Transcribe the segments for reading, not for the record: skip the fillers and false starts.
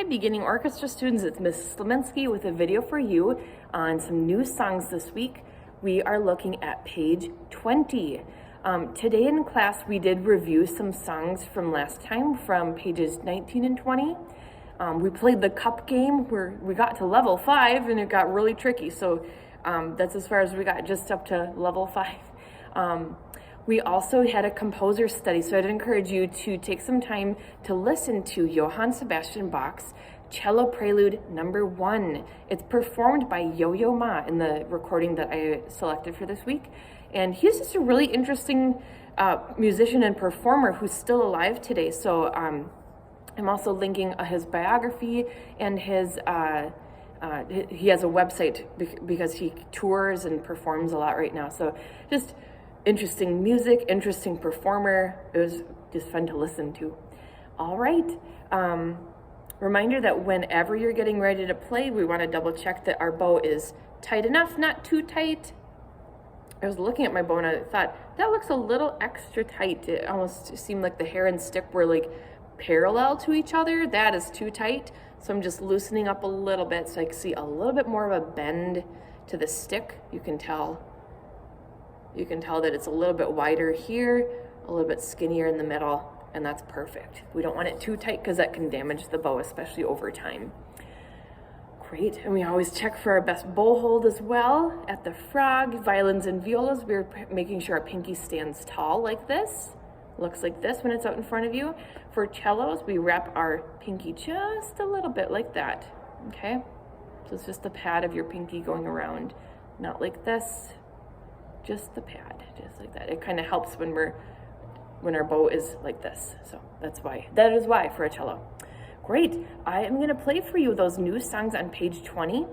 Hi, beginning orchestra students. It's Mrs. Slemensky with a video for you on some new songs this week. We are looking at page 20. Today in class, we did review some songs from last time from pages 19 and 20. We played the cup game where we got to level 5 and it got really tricky. So that's as far as we got, just up to level 5. We also had a composer study, so I'd encourage you to take some time to listen to Johann Sebastian Bach's Cello Prelude No. 1. It's performed by Yo-Yo Ma in the recording that I selected for this week. And he's just a really interesting musician and performer who's still alive today. So I'm also linking his biography and his he has a website because he tours and performs a lot right now. So just interesting music, interesting performer. It was just fun to listen to. All right. Reminder that whenever you're getting ready to play, we want to double check that our bow is tight enough, not too tight. I was looking at my bow and I thought, that looks a little extra tight. It almost seemed like the hair and stick were like parallel to each other. That is too tight. So I'm just loosening up a little bit so I can see a little bit more of a bend to the stick. You can tell that it's a little bit wider here, a little bit skinnier in the middle, and that's perfect. We don't want it too tight because that can damage the bow, especially over time. Great, and we always check for our best bow hold as well. At the frog, violins and violas, we're making sure our pinky stands tall like this. Looks like this when it's out in front of you. For cellos, we wrap our pinky just a little bit like that, okay? So it's just the pad of your pinky going around, not like this. Just the pad, just like that. It kind of helps when our bow is like this. So that is why for a cello. Great, I am gonna play for you those new songs on page 20.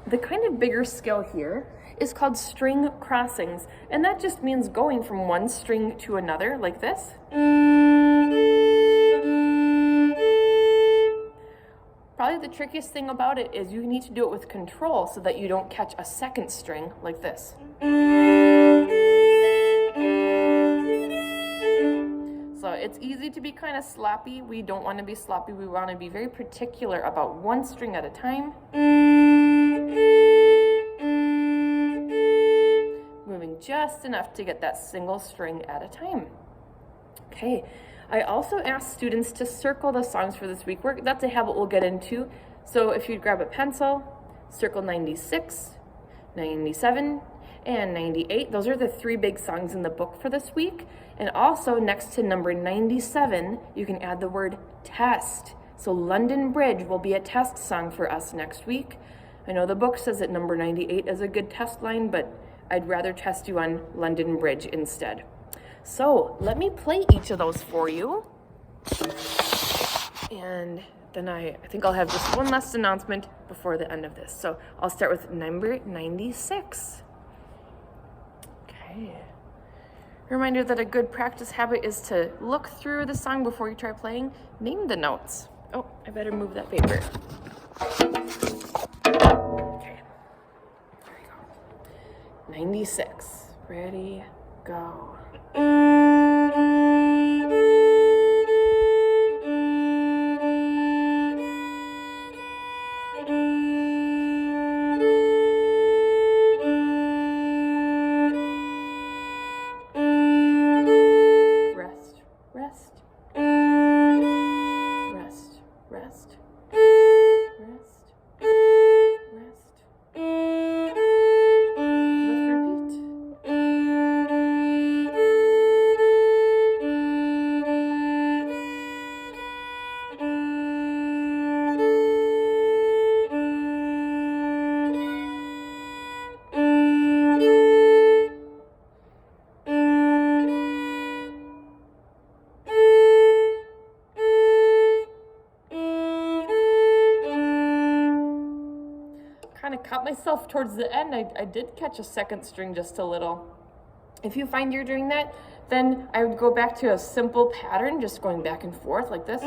The kind of bigger skill here is called string crossings, and that just means going from one string to another like this. Probably the trickiest thing about it is you need to do it with control so that you don't catch a second string like this. So it's easy to be kind of sloppy. We don't want to be sloppy. We want to be very particular about one string at a time. Moving just enough to get that single string at a time. Okay. I also asked students to circle the songs for this week. That's a habit we'll get into. So if you'd grab a pencil, circle 96, 97, and 98. Those are the 3 big songs in the book for this week. And also next to number 97, you can add the word test. So London Bridge will be a test song for us next week. I know the book says that number 98 is a good test line, but I'd rather test you on London Bridge instead. So let me play each of those for you. And then I think I'll have just one last announcement before the end of this. So I'll start with number 96. Okay. Reminder that a good practice habit is to look through the song before you try playing. Name the notes. Oh, I better move that paper. Okay. There we go. 96. Ready, go. Kind of caught myself towards the end. I did catch a second string just a little. If you find you're doing that, then I would go back to a simple pattern, just going back and forth like this.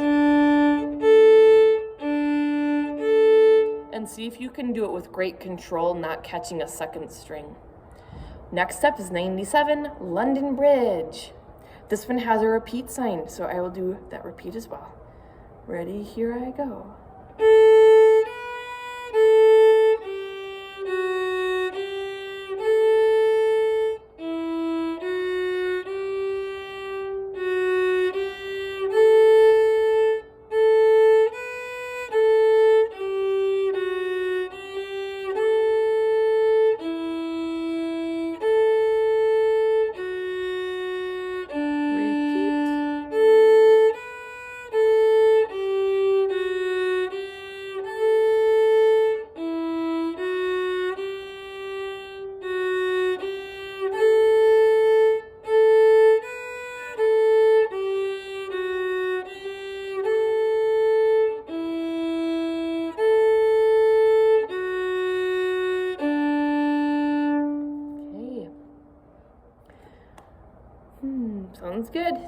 And see if you can do it with great control, not catching a second string. Next up is 97, London Bridge. This one has a repeat sign, so I will do that repeat as well. Ready, here I go.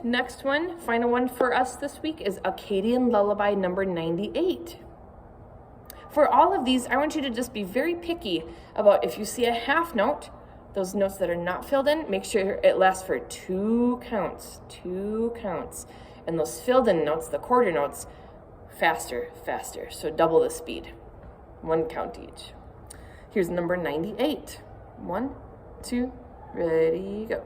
next one, final one for us this week, is Akkadian Lullaby number 98. For all of these, I want you to just be very picky about if you see a half note, those notes that are not filled in, make sure it lasts for 2 counts. And those filled in notes, the quarter notes, faster. So double the speed. 1 count each. Here's number 98. 1, 2, ready, go.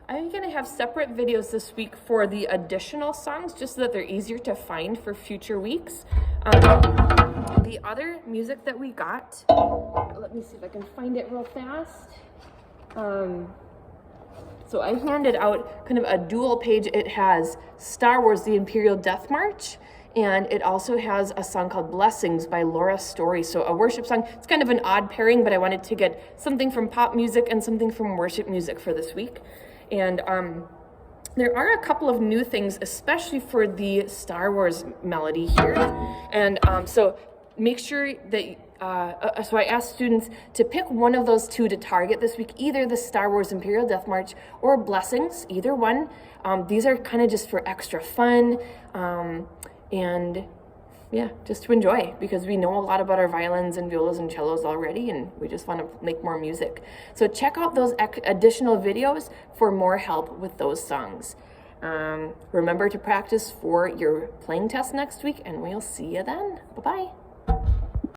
I'm going to have separate videos this week for the additional songs, just so that they're easier to find for future weeks. The other music that we got, let me see if I can find it real fast. So I handed out kind of a dual page. It has Star Wars, The Imperial Death March, and it also has a song called Blessings by Laura Story. So a worship song. It's kind of an odd pairing, but I wanted to get something from pop music and something from worship music for this week. And there are a couple of new things, especially for the Star Wars melody here. And so make sure that, so I asked students to pick one of those 2 to target this week, either the Star Wars Imperial Death March or Blessings, either one. These are kind of just for extra fun. And yeah, just to enjoy, because we know a lot about our violins and violas and cellos already, and we just want to make more music. So check out those additional videos for more help with those songs. Remember to practice for your playing test next week, and we'll see you then. Bye-bye.